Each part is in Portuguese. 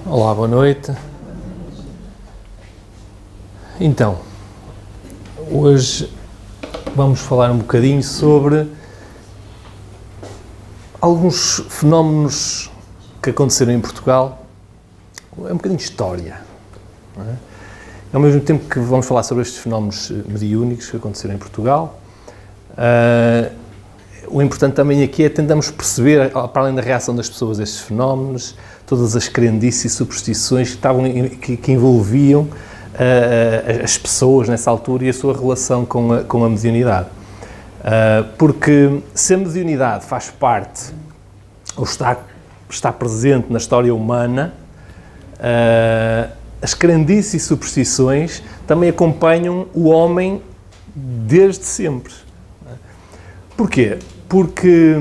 Olá, boa noite. Então, hoje vamos falar um bocadinho sobre alguns fenómenos que aconteceram em Portugal. É um bocadinho de história, não é? Ao mesmo tempo que vamos falar sobre estes fenómenos mediúnicos que aconteceram em Portugal, o importante também aqui é tentarmos perceber, para além da reação das pessoas a estes fenómenos, todas as crendices e superstições que envolviam as pessoas nessa altura e a sua relação com a mediunidade. Porque se a mediunidade faz parte, ou está presente na história humana, as crendices e superstições também acompanham o homem desde sempre. Porquê? Porque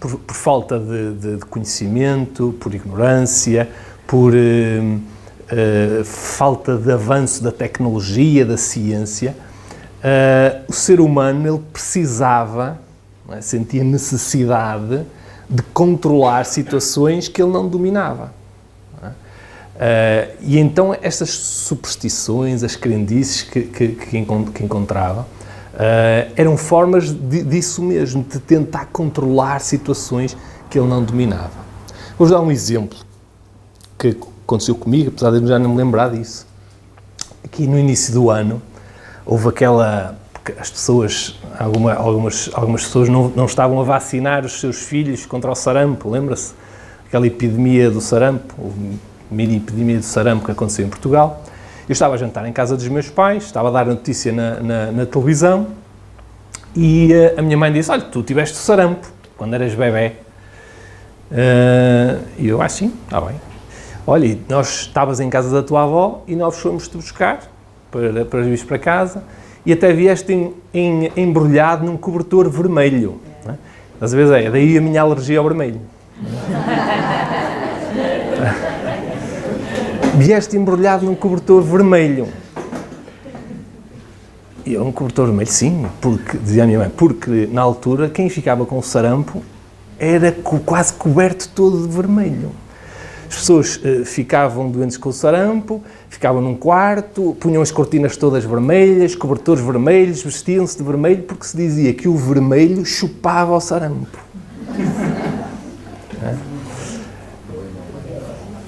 por falta de conhecimento, por ignorância, por falta de avanço da tecnologia, da ciência, o ser humano ele precisava, não é, sentia necessidade de controlar situações que ele não dominava. Não é? E então estas superstições, as crendices que encontrava, eram formas disso mesmo, de tentar controlar situações que ele não dominava. Vou-vos dar um exemplo que aconteceu comigo, apesar de eu já não me lembrar disso. Aqui no início do ano, houve aquela... As pessoas, algumas pessoas não estavam a vacinar os seus filhos contra o sarampo, lembra-se? Aquela epidemia do sarampo, houve mini epidemia do sarampo que aconteceu em Portugal. Eu estava a jantar em casa dos meus pais, estava a dar a notícia na televisão e a minha mãe disse: olha, tu tiveste o sarampo quando eras bebê. E eu, sim, está bem. Olha, nós estavas em casa da tua avó e nós fomos-te buscar para vires para casa e até vieste embrulhado num cobertor vermelho. Não é? Às vezes daí a minha alergia ao vermelho. Vieste embrulhado num cobertor vermelho. E eu, um cobertor vermelho? Sim, porque, dizia a minha mãe, porque na altura quem ficava com o sarampo era quase coberto todo de vermelho. As pessoas ficavam doentes com o sarampo, ficavam num quarto, punham as cortinas todas vermelhas, cobertores vermelhos, vestiam-se de vermelho, porque se dizia que o vermelho chupava o sarampo.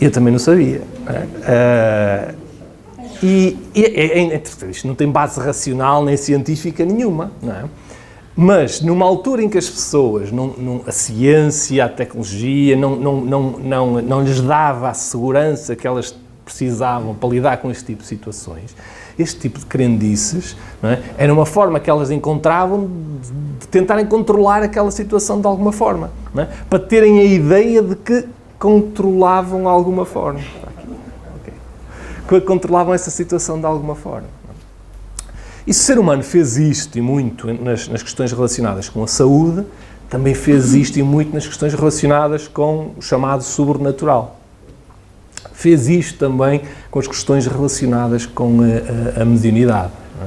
Eu também não sabia. Isto não tem base racional nem científica nenhuma, não é? Mas numa altura em que as pessoas, a ciência, a tecnologia, não lhes dava a segurança que elas precisavam para lidar com este tipo de situações, este tipo de crendices, não é? Era uma forma que elas encontravam de tentarem controlar aquela situação de alguma forma, não é? Para terem a ideia de que controlavam de alguma forma. Que controlavam essa situação de alguma forma. E se o ser humano fez isto e muito nas questões relacionadas com a saúde, também fez isto e muito nas questões relacionadas com o chamado sobrenatural. Fez isto também com as questões relacionadas com a mediunidade. Não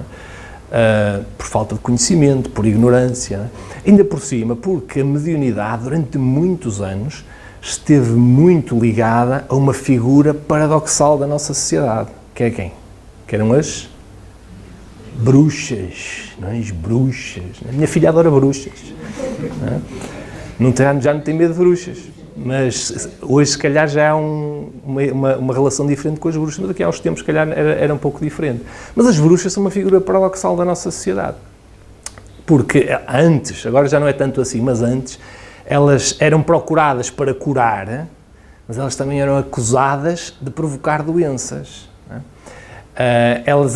é? Por falta de conhecimento, por ignorância. Não é? Ainda por cima, porque a mediunidade, durante muitos anos, esteve muito ligada a uma figura paradoxal da nossa sociedade. Que é quem? Que eram as bruxas, não é? As bruxas. A minha filha adora bruxas. Já não tem medo de bruxas. Mas hoje, se calhar, já há uma relação diferente com as bruxas. Mas daqui a uns tempos, se calhar, era um pouco diferente. Mas as bruxas são uma figura paradoxal da nossa sociedade. Porque antes, agora já não é tanto assim, mas antes, elas eram procuradas para curar, mas elas também eram acusadas de provocar doenças. Elas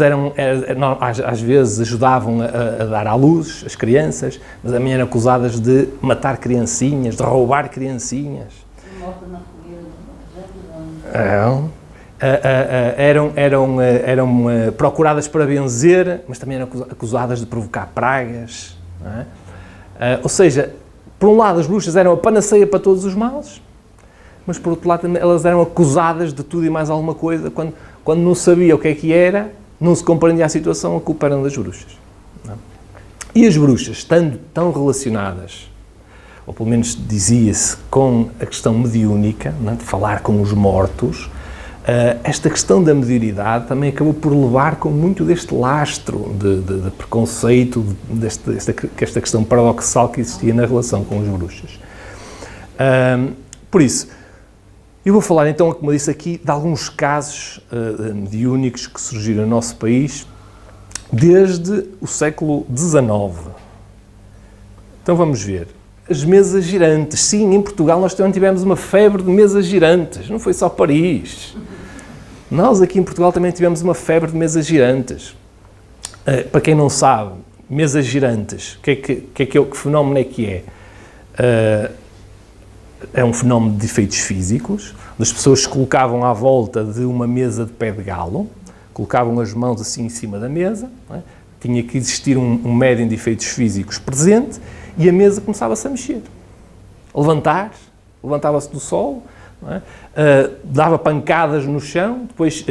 às vezes ajudavam a dar à luz as crianças, mas também eram acusadas de matar criancinhas, de roubar criancinhas. Eram procuradas para benzer, mas também eram acusadas de provocar pragas. Não é? Ou seja, por um lado, as bruxas eram a panaceia para todos os males, mas por outro lado, também, elas eram acusadas de tudo e mais alguma coisa. Quando não sabia o que é que era, não se compreendia a situação, a culpa era das bruxas. Não é? E as bruxas, estando tão relacionadas, ou pelo menos dizia-se, com a questão mediúnica, não é? De falar com os mortos, esta questão da mediunidade também acabou por levar com muito deste lastro de preconceito, esta questão paradoxal que existia na relação com os bruxos. Por isso, eu vou falar então, como eu disse aqui, de alguns casos mediúnicos que surgiram no nosso país desde o século XIX. Então vamos ver. As mesas girantes. Sim, em Portugal nós também tivemos uma febre de mesas girantes. Não foi só Paris. Nós aqui em Portugal também tivemos uma febre de mesas girantes. Para quem não sabe, mesas girantes, que fenómeno é que é? É um fenómeno de efeitos físicos. As pessoas se colocavam à volta de uma mesa de pé de galo, colocavam as mãos assim em cima da mesa, não é? Tinha que existir um médium de efeitos físicos presente e a mesa começava-se a mexer. Levantava-se do solo, não é? Dava pancadas no chão, depois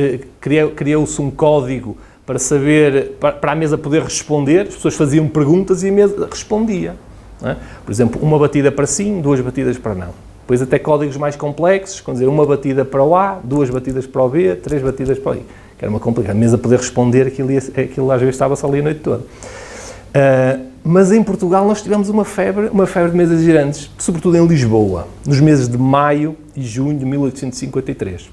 criou-se um código para saber, para a mesa poder responder, as pessoas faziam perguntas e a mesa respondia. Não é? Por exemplo, uma batida para sim, 2 batidas para não. Depois até códigos mais complexos, quer dizer, 1 batida para o A, 2 batidas para o B, 3 batidas para o I. Que era uma complicada. A mesa poder responder, aquilo às vezes estava-se ali a noite toda. Mas em Portugal nós tivemos uma febre de mesas girantes, sobretudo em Lisboa, nos meses de maio e junho de 1853.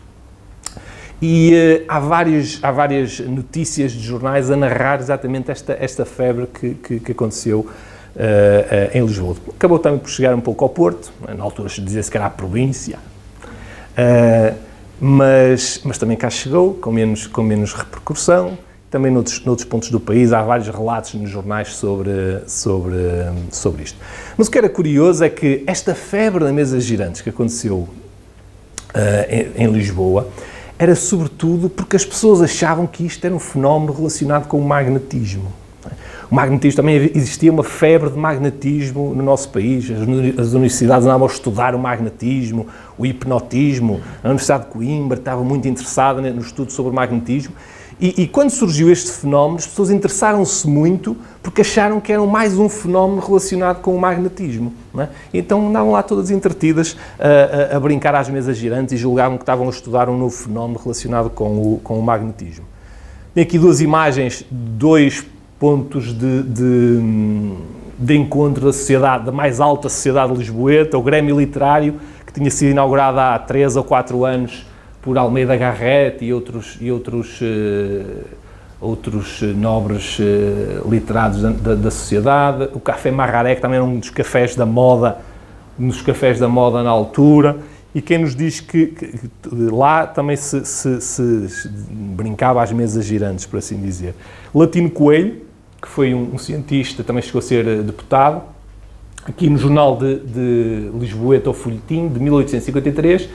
E há várias notícias de jornais a narrar exatamente esta febre que aconteceu em Lisboa. Acabou também por chegar um pouco ao Porto, na altura se dizia-se que era a província, mas também cá chegou, com menos repercussão. Também noutros pontos do país há vários relatos nos jornais sobre isto. Mas o que era curioso é que esta febre de mesas girantes que aconteceu em Lisboa era sobretudo porque as pessoas achavam que isto era um fenómeno relacionado com o magnetismo. O magnetismo, também existia uma febre de magnetismo no nosso país, as universidades andavam a estudar o magnetismo, o hipnotismo, a Universidade de Coimbra estava muito interessada no estudo sobre o magnetismo, e quando surgiu este fenómeno, as pessoas interessaram-se muito porque acharam que era mais um fenómeno relacionado com o magnetismo. Não é? Então andavam lá todas entretidas a brincar às mesas girantes e julgavam que estavam a estudar um novo fenómeno relacionado com o magnetismo. Tem aqui 2 imagens, 2 pontos de encontro da sociedade, da mais alta sociedade lisboeta, o Grêmio Literário, que tinha sido inaugurado há 3 ou 4 anos por Almeida Garrett e outros nobres literados da sociedade. O Café Marraré, que também era um dos cafés da moda, na altura, e quem nos diz que lá também se brincava às mesas girantes, por assim dizer. Latino Coelho, que foi um cientista, também chegou a ser deputado, aqui no jornal de Lisboeta, o Folhetim, de 1853,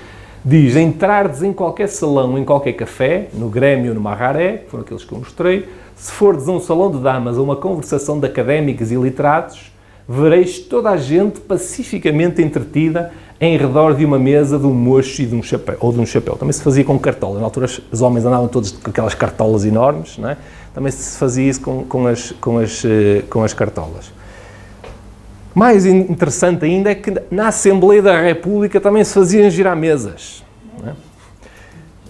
diz: entrardes em qualquer salão, em qualquer café, no Grêmio ou no Marraré, que foram aqueles que eu mostrei, se fordes a um salão de damas ou uma conversação de académicos e literatos, vereis toda a gente pacificamente entretida em redor de uma mesa, de um mocho e de um chapéu, ou de um chapéu. Também se fazia com cartola. Na altura os homens andavam todos com aquelas cartolas enormes, não é? Também se fazia isso com as cartolas. Mais interessante ainda é que na Assembleia da República também se faziam girar mesas. Não é?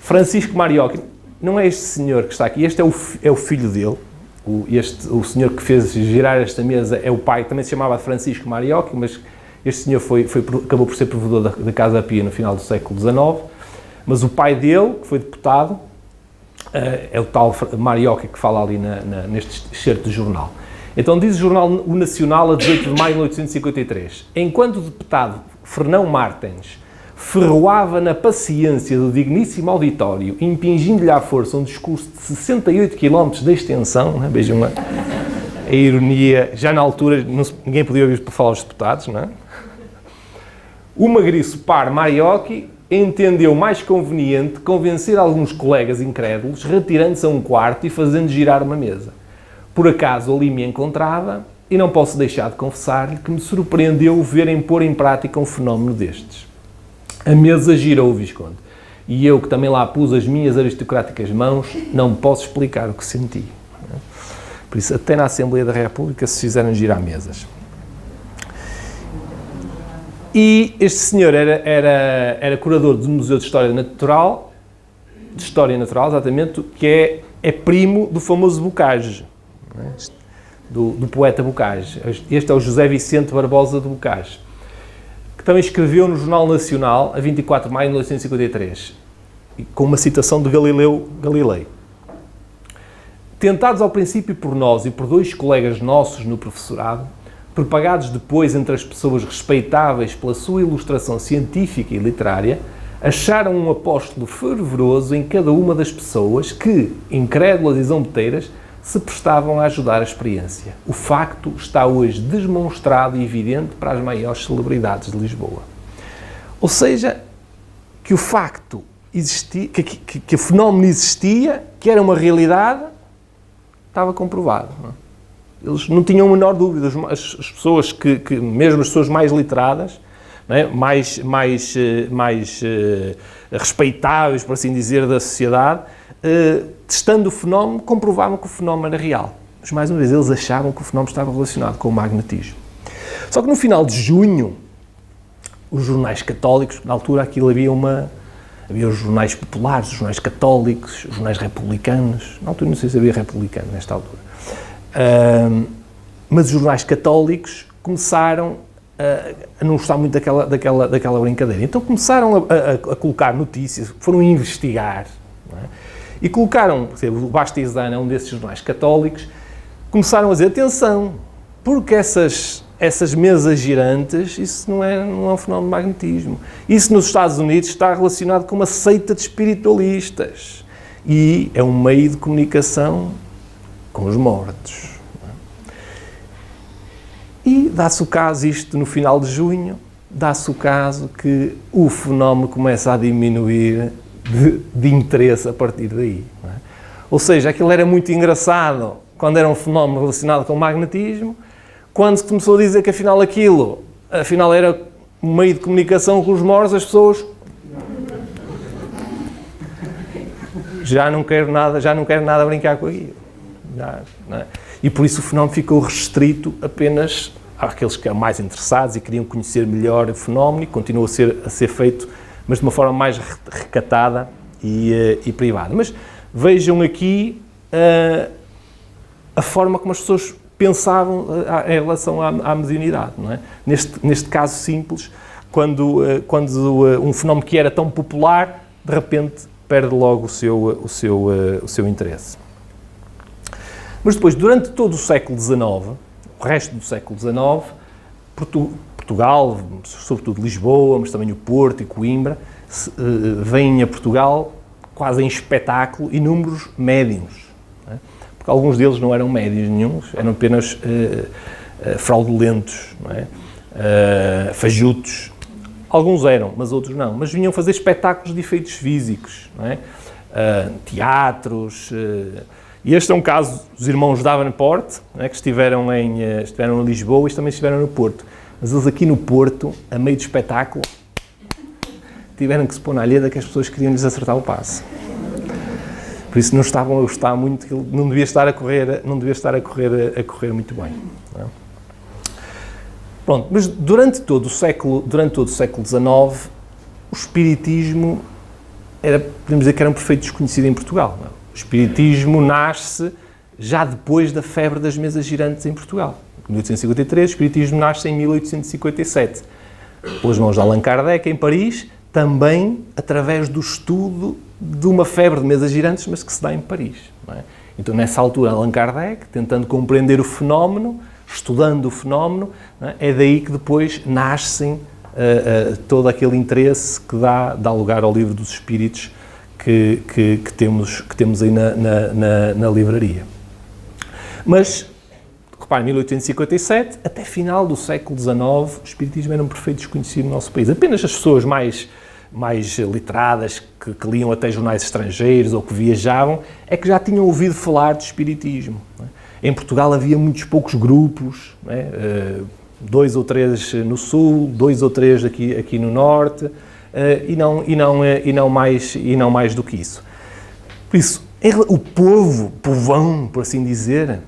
Francisco Mariocchi, não é este senhor que está aqui, este é o filho dele. O senhor que fez girar esta mesa é o pai, também se chamava Francisco Mariocchi, mas este senhor acabou por ser provedor da Casa Pia no final do século XIX, mas o pai dele, que foi deputado, é o tal Mariocchi que fala ali neste excerto do jornal. Então diz o jornal O Nacional, a 18 de maio de 1853, enquanto o deputado Fernão Martens ferroava na paciência do digníssimo auditório, impingindo-lhe à força um discurso de 68 km de extensão, né? Vejam a ironia, já na altura ninguém podia ouvir falar aos deputados, não é? O magriço par Mariocchi entendeu mais conveniente convencer alguns colegas incrédulos, retirando-se a um quarto e fazendo girar uma mesa. Por acaso ali me encontrava, e não posso deixar de confessar-lhe que me surpreendeu verem pôr em prática um fenómeno destes. A mesa girou, Visconde, e eu, que também lá pus as minhas aristocráticas mãos, não posso explicar o que senti. Por isso, até na Assembleia da República se fizeram girar mesas. E este senhor era curador do Museu de História Natural de História Natural, exatamente, que é primo do famoso Bocage, não é? do poeta Bocage. Este é o José Vicente Barbosa de Bocage, que também escreveu no Jornal Nacional, a 24 de maio de 1853, com uma citação de Galileu Galilei. Tentados ao princípio por nós e por 2 colegas nossos no professorado, propagados depois entre as pessoas respeitáveis pela sua ilustração científica e literária, acharam um apóstolo fervoroso em cada uma das pessoas que, incrédulas e zombeteiras, se prestavam a ajudar a experiência. O facto está hoje demonstrado e evidente para as maiores celebridades de Lisboa. Ou seja, que o facto existia, que o fenómeno existia, que era uma realidade, estava comprovado. Não é? Eles não tinham a menor dúvida. As pessoas mesmo as pessoas mais literadas, não é? mais respeitáveis, por assim dizer, da sociedade, testando o fenómeno, comprovavam que o fenómeno era real. Mas, mais uma vez, eles achavam que o fenómeno estava relacionado com o magnetismo. Só que no final de junho, os jornais católicos, na altura aquilo havia os jornais populares, os jornais católicos, os jornais republicanos. Na altura não sei se havia republicano nesta altura. Mas os jornais católicos começaram a não gostar muito daquela brincadeira. Então começaram a colocar notícias, foram investigar, não é? E colocaram, por exemplo, o Bastizano é um desses jornais católicos, começaram a dizer, atenção, porque essas mesas girantes, isso não é um fenómeno de magnetismo. Isso nos Estados Unidos está relacionado com uma seita de espiritualistas e é um meio de comunicação com os mortos. E dá-se o caso, isto no final de junho, dá-se o caso que o fenómeno começa a diminuir de interesse a partir daí. Não é? Ou seja, aquilo era muito engraçado quando era um fenómeno relacionado com o magnetismo, quando se começou a dizer que afinal era um meio de comunicação com os mortos, as pessoas já não quero nada brincar com aquilo. Não é? E por isso o fenómeno ficou restrito apenas àqueles que eram mais interessados e queriam conhecer melhor o fenómeno, e continua a ser feito, mas de uma forma mais recatada e privada. Mas vejam aqui a forma como as pessoas pensavam em relação à mediunidade, não é? Neste caso simples, quando um fenómeno que era tão popular, de repente perde logo o seu interesse. Mas depois, durante todo o século XIX, o resto do século XIX, Portugal, sobretudo Lisboa, mas também o Porto e Coimbra, vêm a Portugal quase em espetáculo inúmeros médiuns, não é? Porque alguns deles não eram médiuns nenhuns, eram apenas fraudulentos, não é? Fajutos. Alguns eram, mas outros não. Mas vinham fazer espetáculos de efeitos físicos, não é? Teatros. E este é um caso dos irmãos Davenport, não é? Que estiveram em Lisboa e também estiveram no Porto. Mas eles aqui no Porto, a meio do espetáculo, tiveram que se pôr na alheta que as pessoas queriam-lhes acertar o passo. Por isso não estavam a gostar muito, não devia estar a correr muito bem. Não é? Pronto, mas durante todo o século XIX, o espiritismo podemos dizer que era um perfeito desconhecido em Portugal. Não é? O espiritismo nasce já depois da febre das mesas girantes em Portugal. Em 1853, o espiritismo nasce em 1857, pelas mãos de Allan Kardec, em Paris, também através do estudo de uma febre de mesas girantes, mas que se dá em Paris. Não é? Então, nessa altura, Allan Kardec, tentando compreender o fenómeno, estudando o fenómeno, não é daí que depois nascem todo aquele interesse que dá lugar ao Livro dos Espíritos que temos aí na livraria. Mas, repare, em 1857, até final do século XIX, o espiritismo era um perfeito desconhecido no nosso país. Apenas as pessoas mais literadas, que liam até jornais estrangeiros ou que viajavam, é que já tinham ouvido falar do espiritismo. Não é? Em Portugal havia muitos poucos grupos, não é? 2 ou 3 no sul, 2 ou 3 aqui no norte, e não mais do que isso. Por isso, o povão, por assim dizer,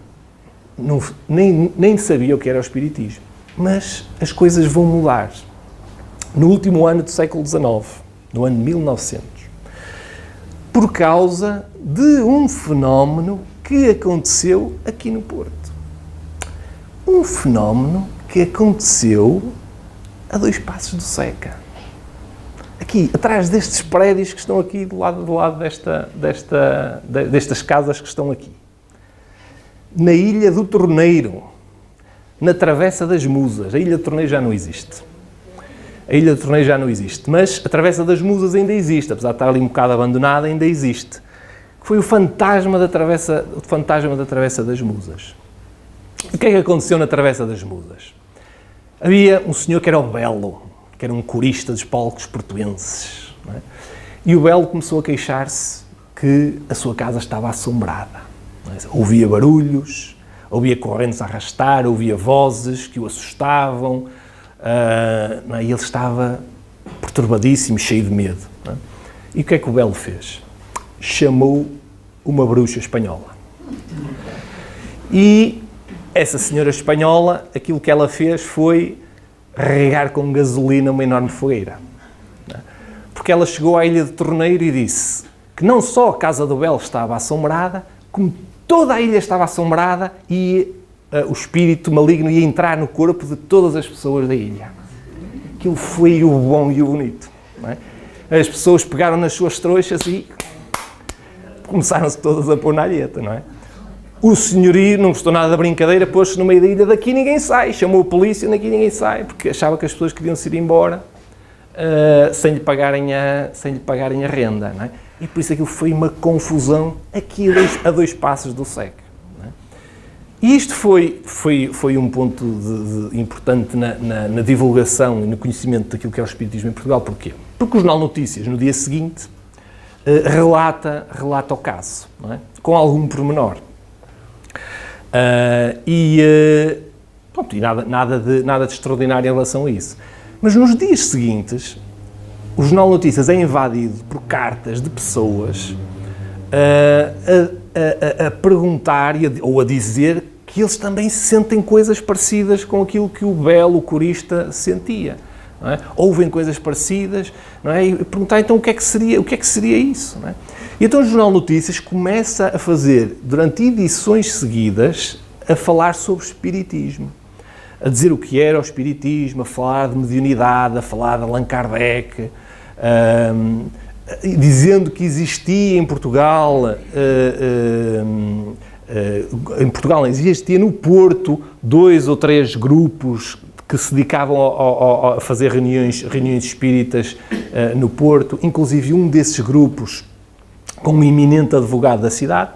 nem sabia o que era o espiritismo. Mas as coisas vão mudar. No último ano do século XIX, no ano 1900, por causa de um fenómeno que aconteceu aqui no Porto. Um fenómeno que aconteceu a 2 passos do Seca. Aqui, atrás destes prédios que estão aqui, do lado destas casas que estão aqui. Na Ilha do Torneiro, na Travessa das Musas. A Ilha do Torneiro já não existe. A Ilha do Torneiro já não existe, mas a Travessa das Musas ainda existe, apesar de estar ali um bocado abandonada, ainda existe. Foi o fantasma da Travessa das Musas. O que é que aconteceu na Travessa das Musas? Havia um senhor que era o Belo, que era um corista dos palcos portuenses, não é? E o Belo começou a queixar-se que a sua casa estava assombrada. Não é? Ouvia barulhos, ouvia correntes a arrastar, ouvia vozes que o assustavam, não é? E ele estava perturbadíssimo, cheio de medo. Não é? E o que é que o Belo fez? Chamou uma bruxa espanhola. E essa senhora espanhola, aquilo que ela fez foi regar com gasolina uma enorme fogueira. Porque ela chegou à Ilha de Torneiro e disse que não só a casa do Belo estava assombrada, como toda a ilha estava assombrada e o espírito maligno ia entrar no corpo de todas as pessoas da ilha. Aquilo foi o bom e o bonito. Não é? As pessoas pegaram nas suas trouxas e começaram-se todas a pôr na alheta, não é? O senhorio não gostou nada da brincadeira, pôs-se no meio da ilha, daqui ninguém sai, chamou a polícia, daqui ninguém sai, porque achava que as pessoas queriam se ir embora sem lhe pagarem a renda, não é? E por isso aquilo foi uma confusão aqui a 2 passos do SEC. Não é? E isto foi um ponto importante na divulgação e no conhecimento daquilo que é o espiritismo em Portugal. Porquê? Porque o Jornal Notícias, no dia seguinte, relata o caso, não é? Com algum pormenor. Pronto, e nada de extraordinário em relação a isso. Mas nos dias seguintes, o Jornal Notícias é invadido por cartas de pessoas a perguntar ou a dizer que eles também sentem coisas parecidas com aquilo que o Belo, o corista, sentia. Não é? Ouvem coisas parecidas, não é? E perguntar então o que é que seria isso, não é? E então o Jornal Notícias começa a fazer, durante edições seguidas, a falar sobre espiritismo, a dizer o que era o espiritismo, a falar de mediunidade, a falar de Allan Kardec, dizendo que existia em Portugal, existia no Porto 2 ou 3 grupos que se dedicavam a fazer reuniões espíritas no Porto, inclusive um desses grupos com um eminente advogado da cidade,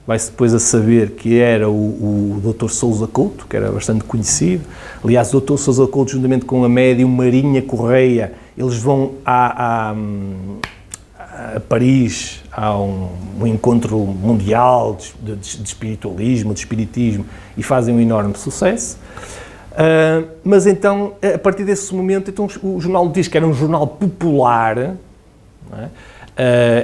vai-se depois a saber que era o Dr. Sousa Couto, que era bastante conhecido. Aliás, o Dr. Sousa Couto, juntamente com a médium Marinha Correia, eles vão a Paris, a um encontro mundial de espiritualismo, de espiritismo, e fazem um enorme sucesso. Mas então, a partir desse momento, então, o jornal diz que era um jornal popular, não é?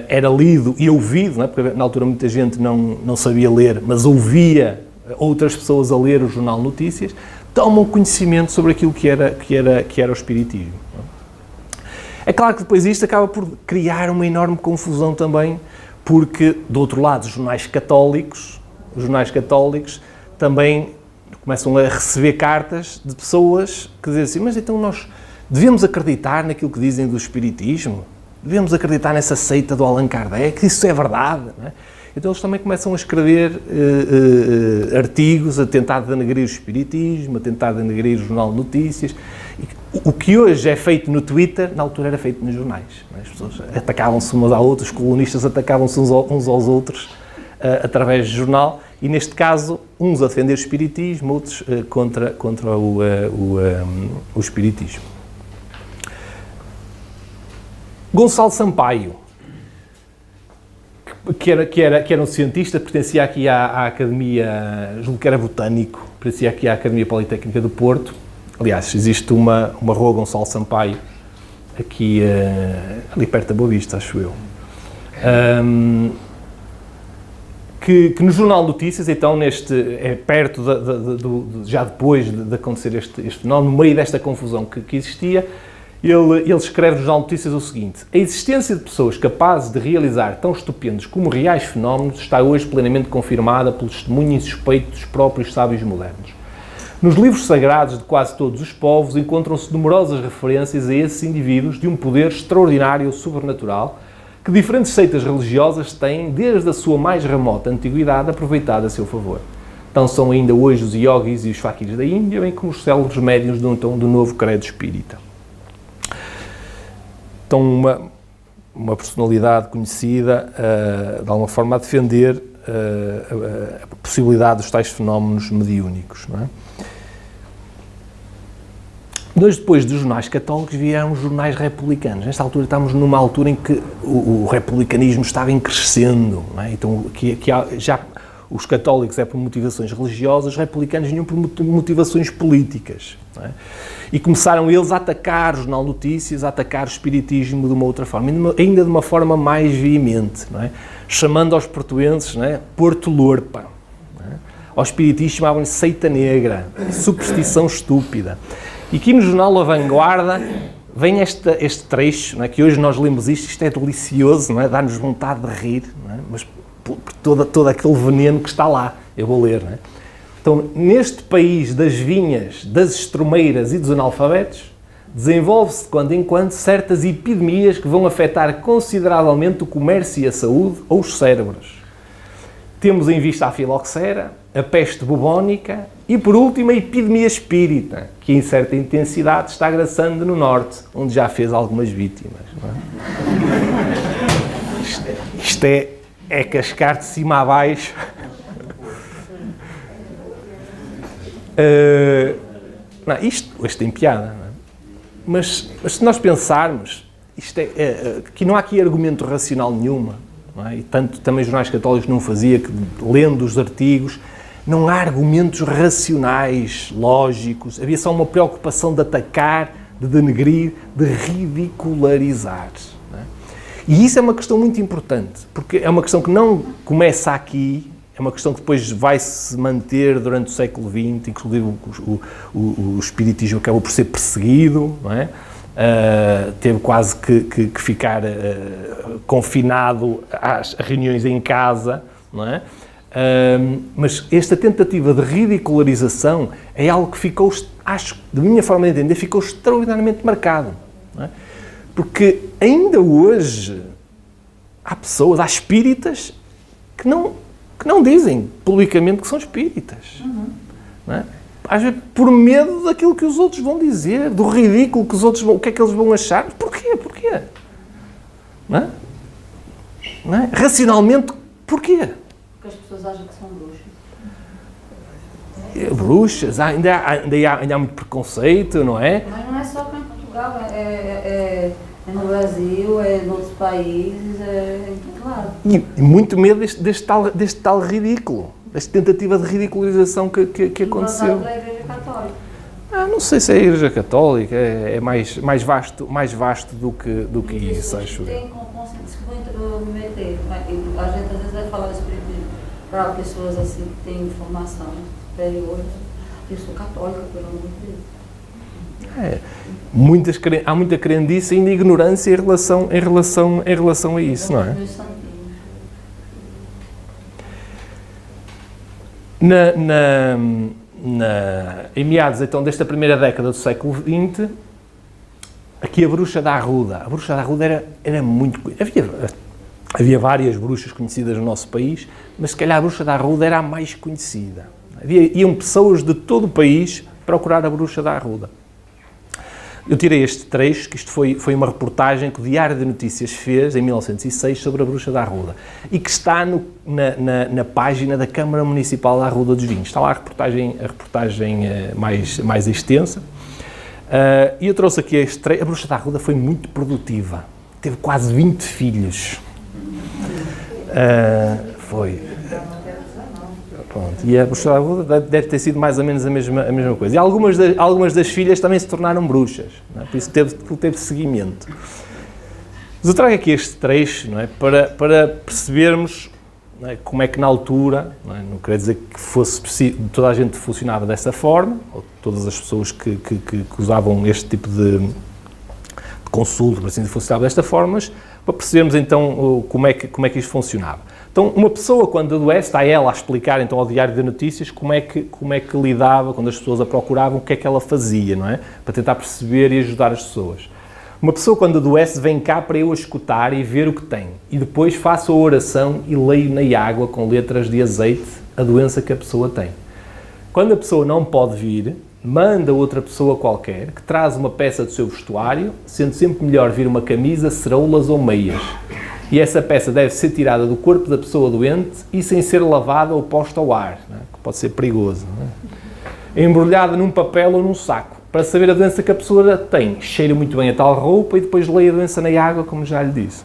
Era lido e ouvido, não é? Porque na altura muita gente não sabia ler, mas ouvia outras pessoas a ler o Jornal Notícias, tomam conhecimento sobre aquilo que era o espiritismo. É claro que depois isto acaba por criar uma enorme confusão também, porque, do outro lado, os jornais católicos também começam a receber cartas de pessoas que dizem assim, mas então nós devemos acreditar naquilo que dizem do espiritismo? Devemos acreditar nessa seita do Allan Kardec? Isso é verdade, não é? Então eles também começam a escrever artigos a tentar denegrir o espiritismo, a tentar denegrir o Jornal de Notícias. O que hoje é feito no Twitter, na altura era feito nos jornais. Não é? As pessoas atacavam-se umas às outras, os colunistas atacavam-se uns aos outros através do jornal, e neste caso, uns a defender o espiritismo, outros contra o espiritismo. Gonçalo Sampaio, que era um cientista, pertencia aqui à Academia, julgo que era botânico, pertencia aqui à Academia Politécnica do Porto. Aliás, existe uma rua Gonçalo Sampaio, aqui ali perto da Boa Vista, acho eu. Que no Jornal Notícias, então, perto já depois de acontecer este fenómeno, no meio desta confusão que existia, Ele escreve no Jornal de Notícias o seguinte: a existência de pessoas capazes de realizar tão estupendos como reais fenómenos está hoje plenamente confirmada pelo testemunho insuspeito dos próprios sábios modernos. Nos livros sagrados de quase todos os povos encontram-se numerosas referências a esses indivíduos de um poder extraordinário ou sobrenatural que diferentes seitas religiosas têm, desde a sua mais remota antiguidade, aproveitado a seu favor. Então são ainda hoje os yogis e os faquires da Índia, bem como os célebres médiuns do novo credo espírita. Então uma personalidade conhecida, de alguma forma, a defender a possibilidade dos tais fenómenos mediúnicos, não é? Nós, depois dos jornais católicos, vieram os jornais republicanos. Nesta altura, estamos numa altura em que o republicanismo estava em crescendo, não é? Então, já os católicos é por motivações religiosas, os republicanos vinham por motivações políticas, não é? E começaram eles a atacar o Jornal de Notícias, a atacar o espiritismo de uma outra forma, ainda de uma forma mais veemente, não é? Chamando aos portuenses, não é, Porto Lorpa, não é? Ao espiritismo chamavam-lhe seita negra, superstição estúpida. E aqui no jornal A Vanguarda vem este trecho, não é, que hoje nós lemos isto é delicioso, não é? Dá-nos vontade de rir, não é? Mas por todo aquele veneno que está lá, eu vou ler, não é? Então, neste país das vinhas, das estrumeiras e dos analfabetos, desenvolve-se de quando em quando certas epidemias que vão afetar consideravelmente o comércio e a saúde ou os cérebros. Temos em vista a filoxera, a peste bubónica e, por último, a epidemia espírita, que em certa intensidade está agraçando no norte, onde já fez algumas vítimas. Não é? Isto é cascar de cima a baixo. Não, isto tem piada, não é? Mas se nós pensarmos, que não há aqui argumento racional nenhuma, não é? E tanto também os jornais católicos não fazia, que lendo os artigos, não há argumentos racionais, lógicos, havia só uma preocupação de atacar, de denegrir, de ridicularizar. Não é? E isso é uma questão muito importante, porque é uma questão que não começa aqui, é uma questão que depois vai se manter durante o século XX, inclusive o espiritismo acabou por ser perseguido, não é? Teve quase que ficar confinado às reuniões em casa, não é? Mas esta tentativa de ridicularização é algo que ficou, acho, de minha forma de entender, ficou extraordinariamente marcado, não é? Porque ainda hoje há pessoas, há espíritas que não dizem publicamente que são espíritas, não é? Às vezes por medo daquilo que os outros vão dizer, do ridículo que os outros vão, o que é que eles vão achar. Porquê? Não é? Não é? Racionalmente, porquê? Porque as pessoas acham que são bruxas. Bruxas, ainda há muito preconceito, não é? Mas não é só cá em Portugal, é no Brasil, é em outros países, é em todo lado. E muito medo deste tal ridículo, desta tentativa de ridicularização que aconteceu. Da Igreja Católica. Não sei se é a Igreja Católica, é mais vasto do que isso, acho eu. Tem conceitos que vão meter. A gente às vezes vai falar do espiritismo para pessoas assim que têm informação superior. Eu sou católica, pelo amor de Deus. Há muita crendice e ainda ignorância em relação a isso, não é? Em meados então desta primeira década do século XX, aqui a bruxa da Arruda. A bruxa da Arruda era muito... Havia várias bruxas conhecidas no nosso país, mas se calhar a bruxa da Arruda era a mais conhecida. Iam pessoas de todo o país procurar a bruxa da Arruda. Eu tirei este trecho, que isto foi uma reportagem que o Diário de Notícias fez em 1906 sobre a bruxa da Arruda e que está na página da Câmara Municipal da Arruda dos Vinhos. Está lá a reportagem mais extensa. E eu trouxe aqui este trecho. A bruxa da Arruda foi muito produtiva. Teve quase 20 filhos. Foi. Pronto. E a bruxa da Arruda deve ter sido mais ou menos a mesma coisa. E algumas das filhas também se tornaram bruxas, não é? Por isso teve seguimento. Mas eu trago aqui este trecho, não é? para percebermos, não é? Como é que na altura, não quer dizer que toda a gente funcionava dessa forma, ou todas as pessoas que usavam este tipo consulta, por assim funcionava desta forma, mas para percebermos então como é que isto funcionava. Então, uma pessoa quando adoece, está ela a explicar então ao Diário de Notícias como é que lidava, quando as pessoas a procuravam, o que é que ela fazia, não é? Para tentar perceber e ajudar as pessoas. Uma pessoa quando adoece vem cá para eu a escutar e ver o que tem. E depois faço a oração e leio na água com letras de azeite a doença que a pessoa tem. Quando a pessoa não pode vir, manda outra pessoa qualquer que traz uma peça do seu vestuário, sendo sempre melhor vir uma camisa, ceroulas ou meias. E essa peça deve ser tirada do corpo da pessoa doente e sem ser lavada ou posta ao ar, não é? Que pode ser perigoso. Não é? Embrulhada num papel ou num saco, para saber a doença que a pessoa tem. Cheira muito bem a tal roupa e depois leia a doença na água, como já lhe disse.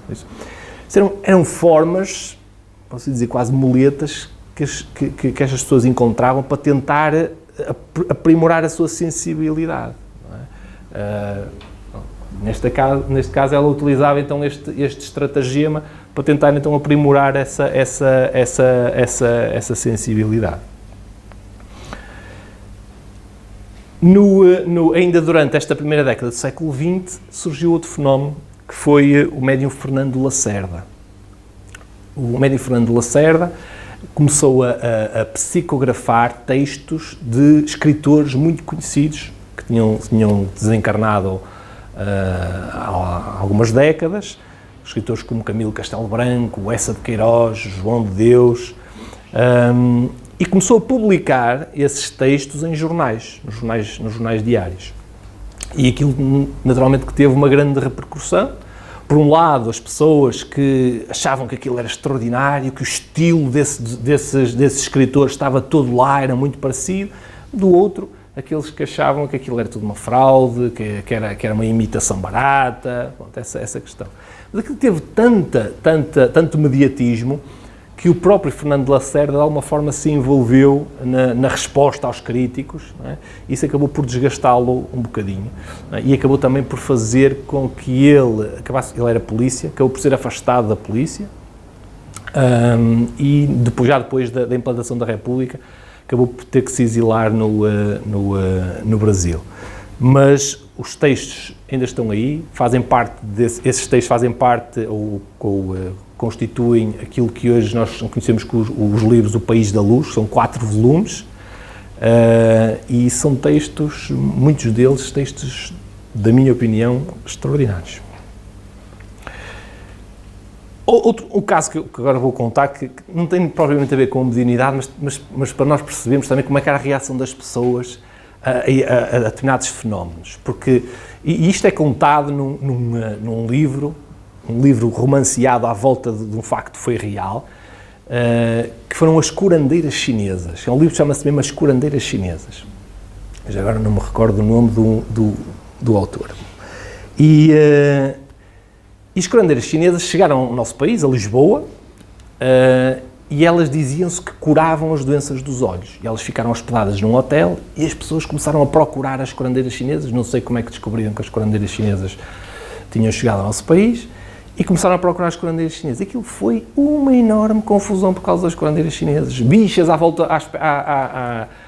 Eram formas, posso dizer quase muletas, que estas pessoas encontravam para tentar aprimorar a sua sensibilidade. Não é? Neste caso, ela utilizava então este estratagema para tentar então aprimorar essa sensibilidade. Ainda durante esta primeira década do século XX surgiu outro fenómeno que foi o médium Fernando Lacerda. O médium Fernando Lacerda começou a psicografar textos de escritores muito conhecidos que tinham desencarnado há algumas décadas, escritores como Camilo Castelo Branco, Eça de Queiroz, João de Deus, e começou a publicar esses textos em jornais, nos jornais diários. E aquilo, naturalmente, que teve uma grande repercussão. Por um lado, as pessoas que achavam que aquilo era extraordinário, que o estilo desses escritores estava todo lá, era muito parecido. Do outro, aqueles que achavam que aquilo era tudo uma fraude, que era uma imitação barata, pronto, essa questão. Mas aquilo teve tanto mediatismo que o próprio Fernando Lacerda, de alguma forma, se envolveu na resposta aos críticos, não é? Isso acabou por desgastá-lo um bocadinho, não é? E acabou também por fazer com que ele era polícia, acabou por ser afastado da polícia, e depois da implantação da República, acabou por ter que se exilar no Brasil. Mas os textos ainda estão aí, esses textos fazem parte, ou constituem aquilo que hoje nós conhecemos como os livros O País da Luz, são 4 volumes, e são textos, muitos deles, textos, da minha opinião, extraordinários. O caso que agora vou contar, que não tem propriamente a ver com a mediunidade, mas para nós percebermos também como é que era a reação das pessoas a determinados fenómenos, porque isto é contado num livro, um livro romanceado à volta de um facto que foi real, que foram as curandeiras chinesas. É um livro que chama-se mesmo As Curandeiras Chinesas. Já agora não me recordo o nome do autor. E as curandeiras chinesas chegaram ao nosso país, a Lisboa, e elas diziam-se que curavam as doenças dos olhos. E elas ficaram hospedadas num hotel e as pessoas começaram a procurar as curandeiras chinesas. Não sei como é que descobriram que as curandeiras chinesas tinham chegado ao nosso país, e começaram a procurar as curandeiras chinesas. Aquilo foi uma enorme confusão por causa das curandeiras chinesas. Bichas à volta,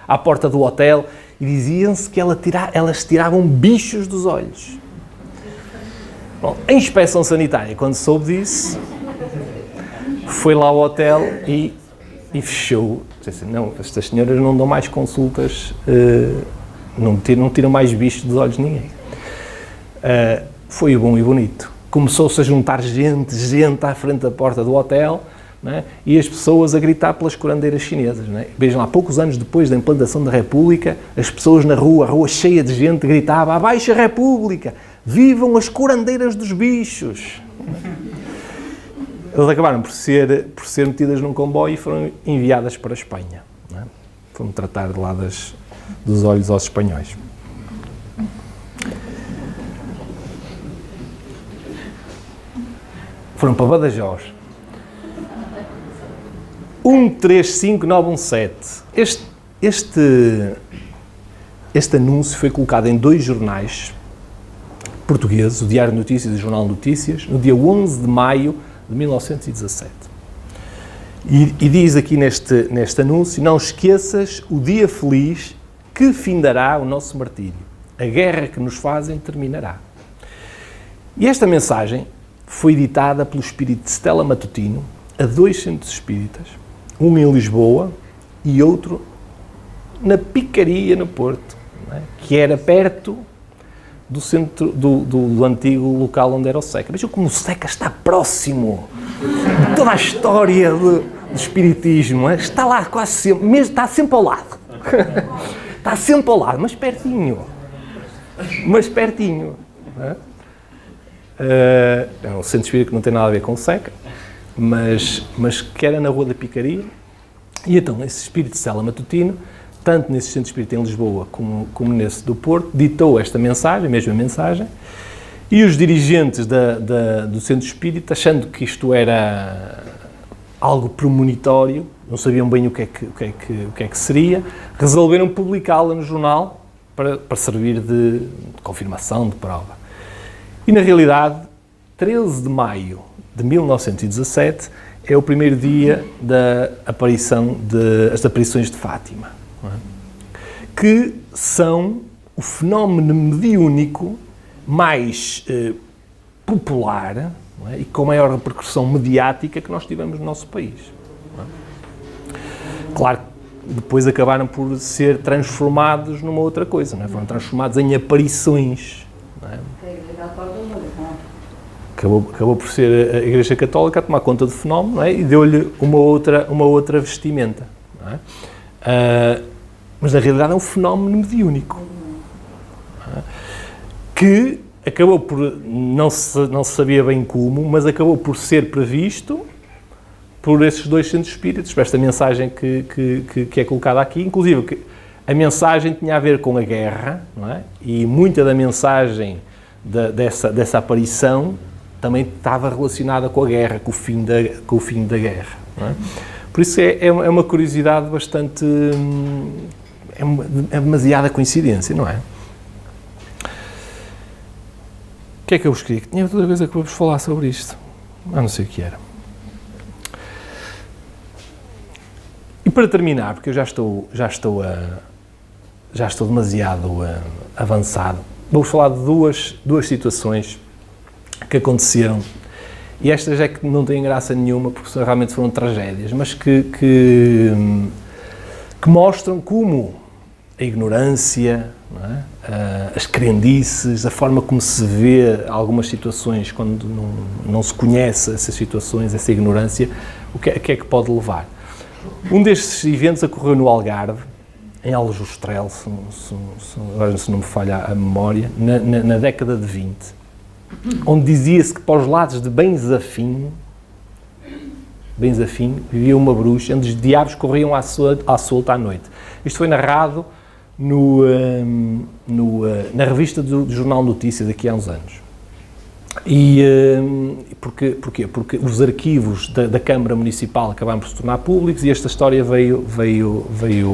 à porta do hotel, e diziam-se que elas tiravam bichos dos olhos. Bom, a inspeção sanitária, quando soube disso, foi lá ao hotel e fechou. Disse, não, estas senhoras não dão mais consultas, não tiram mais bichos dos olhos de ninguém. Foi bom e bonito. Começou-se a juntar gente à frente da porta do hotel, não é? E as pessoas a gritar pelas curandeiras chinesas. Não é? Vejam lá, poucos anos depois da implantação da República, as pessoas na rua, a rua cheia de gente, gritavam: abaixo a República, vivam as curandeiras dos bichos. Elas acabaram por ser metidas num comboio e foram enviadas para a Espanha. Não é? Foram tratar de lá dos olhos aos espanhóis. Foram para Badajoz. 135917. Este anúncio foi colocado em 2 jornais portugueses, o Diário de Notícias e o Jornal de Notícias, no dia 11 de maio de 1917. E diz aqui neste anúncio: não esqueças o dia feliz que findará o nosso martírio. A guerra que nos fazem terminará. E esta mensagem foi ditada pelo espírito de Stella Matutino a 2 centros espíritas, um em Lisboa e outro na Picaria, no Porto, não é? Que era perto do centro do antigo local onde era o SECA. Vejam como o SECA está próximo de toda a história do espiritismo, não é? Está lá quase sempre, mesmo, está sempre ao lado. Está sempre ao lado, mas pertinho. Não é? É um centro espírita que não tem nada a ver com o SECA, mas que era na Rua da Picaria. E então, esse espírito de Stella Matutino, tanto nesse centro espírita em Lisboa como nesse do Porto, ditou esta mensagem, a mesma mensagem, e os dirigentes do centro espírita, achando que isto era algo premonitório, não sabiam bem o que é que seria, resolveram publicá-la no jornal para servir de confirmação, de prova. E, na realidade, 13 de maio de 1917 é o primeiro dia da aparição das aparições de Fátima, não é? Que são o fenómeno mediúnico mais popular, não é? E com maior repercussão mediática que nós tivemos no nosso país. Não é? Claro que depois acabaram por ser transformados numa outra coisa, não é? Foram transformados em aparições. Não é? Acabou por ser a Igreja Católica a tomar conta do fenómeno, não é? E deu-lhe uma outra vestimenta. Não é? Mas na realidade é um fenómeno mediúnico, não é? Que acabou por, não se sabia bem como, mas acabou por ser previsto por esses 2 centros espíritas, por esta mensagem que é colocada aqui, inclusive que a mensagem tinha a ver com a guerra, não é? E muita da mensagem dessa aparição também estava relacionada com a guerra, com o fim da guerra. Não é? Por isso é uma curiosidade bastante... É demasiada coincidência, não é? O que é que eu vos queria? Tinha outra coisa que vou-vos falar sobre isto. Não sei o que era. E para terminar, porque eu já estou demasiado avançado, vou-vos falar de duas situações que aconteceram, e estas é que não têm graça nenhuma, porque realmente foram tragédias, mas que mostram como a ignorância, não é? As crendices, a forma como se vê algumas situações, quando não se conhece essas situações, essa ignorância, o que é que pode levar. Um destes eventos ocorreu no Algarve, em Aljustrel, agora se não me falha a memória, na década de 20, onde dizia-se que para os lados de Benzafim vivia uma bruxa, onde os diabos corriam à solta à noite. Isto foi narrado na revista do Jornal Notícias, daqui a uns anos. E porquê? Porque os arquivos da Câmara Municipal acabaram por se tornar públicos e esta história veio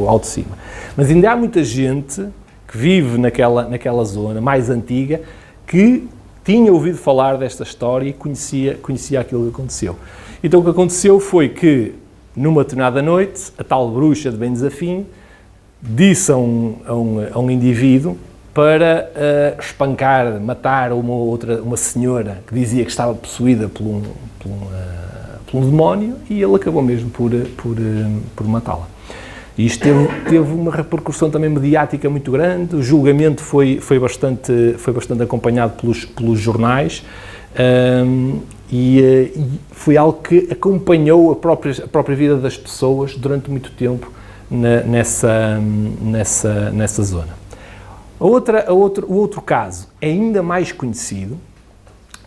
ao de cima. Mas ainda há muita gente que vive naquela zona mais antiga que tinha ouvido falar desta história e conhecia aquilo que aconteceu. Então o que aconteceu foi que, numa determinada noite, a tal bruxa de Benzafim disse a um indivíduo para espancar, matar uma senhora que dizia que estava possuída por um demónio, e ele acabou mesmo por matá-la. E isto teve uma repercussão também mediática muito grande, o julgamento foi bastante acompanhado pelos jornais, e foi algo que acompanhou a própria vida das pessoas durante muito tempo nessa zona. O outro caso é ainda mais conhecido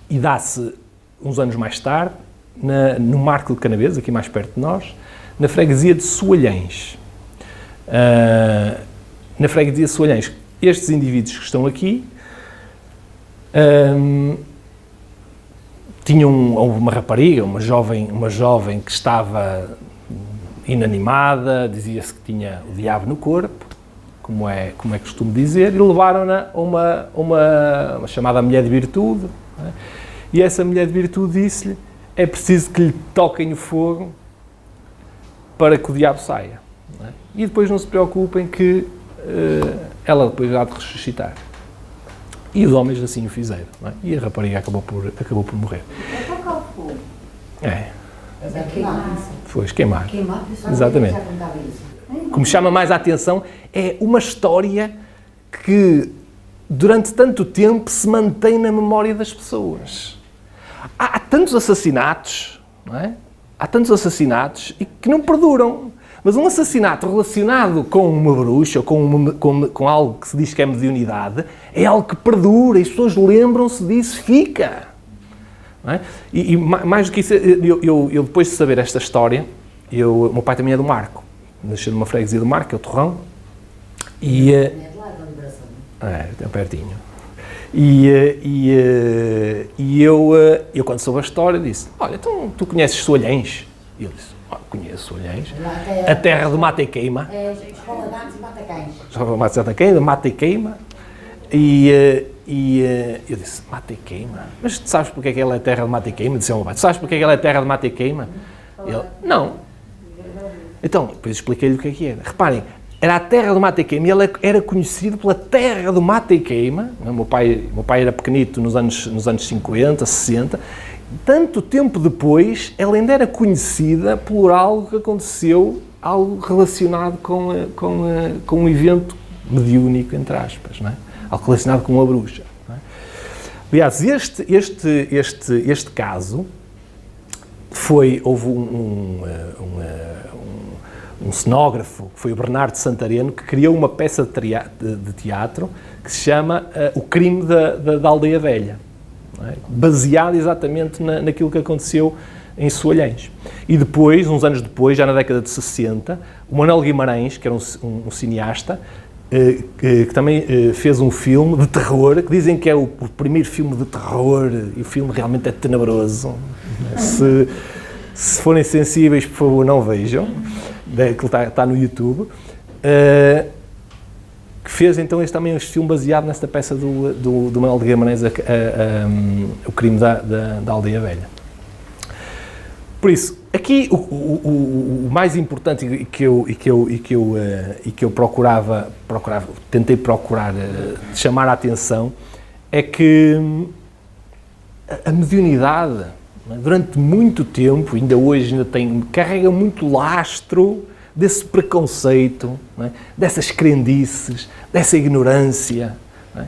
e dá-se uns anos mais tarde, no Marco de Canaveses, aqui mais perto de nós, na freguesia de Soalhães. Na freguesia de Soalhães, estes indivíduos que estão aqui tinham uma rapariga, uma jovem que estava inanimada, dizia-se que tinha o diabo no corpo, como é costume dizer, e levaram-na a uma chamada mulher de virtude, não é? E essa mulher de virtude disse-lhe: é preciso que lhe toquem o fogo para que o diabo saia, não é? E depois não se preocupem que ela depois há de ressuscitar. E os homens assim o fizeram, não é? E a rapariga acabou por morrer. É tocar o fogo. É, É queimar. foi queimar. Queimar pessoas. Exatamente. O que me chama mais a atenção é uma história que durante tanto tempo se mantém na memória das pessoas. Há tantos assassinatos, não é? Há tantos assassinatos e que não perduram. Mas um assassinato relacionado com uma bruxa ou com algo que se diz que é mediunidade é algo que perdura e as pessoas lembram-se disso, fica. Não é? E mais do que isso, eu depois de saber esta história, o meu pai também é do Marco, nasceu numa freguesia do Marco, que é o Torrão, e... é pertinho. E eu quando soube a história disse, olha, então tu conheces Soalhães? E eu disse, conheço Soalhães, a terra de Mata e Queima. É, Escola de Artes e Matacães. Mata e Queima. E eu disse, Mata e Queima? Mas tu sabes porque é que ela é terra de Mata e Queima? Disse ao meu pai, tu sabes porque é que ela é terra de Mata e Queima? Ele, não. Então, depois expliquei-lhe o que é que era. Reparem, era a terra do Mata e Queima e ela era conhecida pela terra do Mata e Queima. O meu pai era pequenito nos anos 50, 60. Tanto tempo depois, ela ainda era conhecida por algo que aconteceu, algo relacionado com um evento mediúnico, entre aspas, não é? Algo relacionado com uma bruxa. Não é? Aliás, este caso houve um cenógrafo, que foi o Bernardo Santareno, que criou uma peça de teatro que se chama O Crime da Aldeia Velha, não é? Baseado exatamente naquilo que aconteceu em Soalhães. E depois, uns anos depois, já na década de 60, o Manuel Guimarães, que era um cineasta, que também fez um filme de terror, que dizem que é o primeiro filme de terror, e o filme realmente é tenebroso. Se forem sensíveis, por favor, não vejam, que está no YouTube, que fez então também este filme baseado nesta peça do Manuel de Guimarães, O Crime da Aldeia Velha. Por isso, aqui o mais importante e que eu tentei procurar chamar a atenção é que a mediunidade, durante muito tempo, ainda hoje carrega muito lastro desse preconceito, não é? Dessas crendices, dessa ignorância. Não é?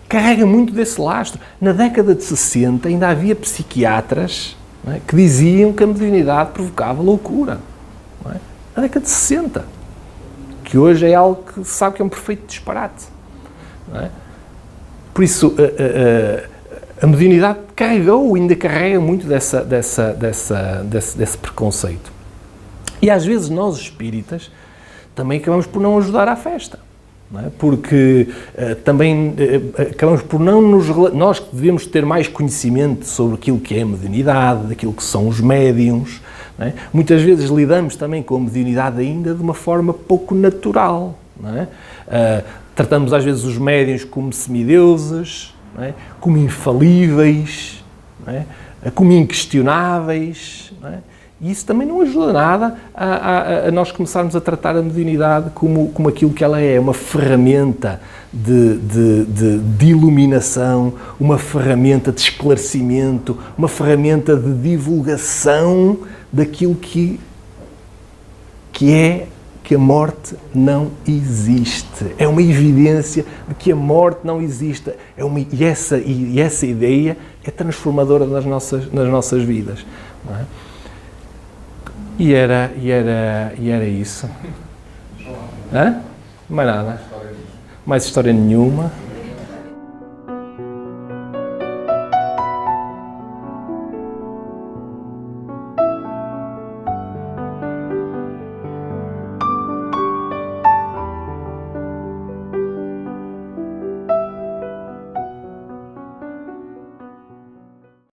Carrega muito desse lastro. Na década de 60 ainda havia psiquiatras, não é, que diziam que a mediunidade provocava loucura. Não é? Na década de 60. Que hoje é algo que se sabe que é um perfeito disparate. Não é? Por isso, a mediunidade ainda carrega muito desse preconceito. E às vezes nós, espíritas, também acabamos por não ajudar à festa. Não é? Porque também acabamos por nós que devemos ter mais conhecimento sobre aquilo que é a mediunidade, daquilo que são os médiuns, não é? Muitas vezes lidamos também com a mediunidade ainda de uma forma pouco natural. Não é? Tratamos às vezes os médiuns como semideuses, não é? Como infalíveis, não é? Como inquestionáveis, não é? E isso também não ajuda nada a nós começarmos a tratar a mediunidade como aquilo que ela é, uma ferramenta de iluminação, uma ferramenta de esclarecimento, uma ferramenta de divulgação daquilo que a morte não existe. É uma evidência de que a morte não existe. E essa ideia é transformadora nas nossas vidas. Não é? E era isso. Hã? Mais nada. Mais história nenhuma.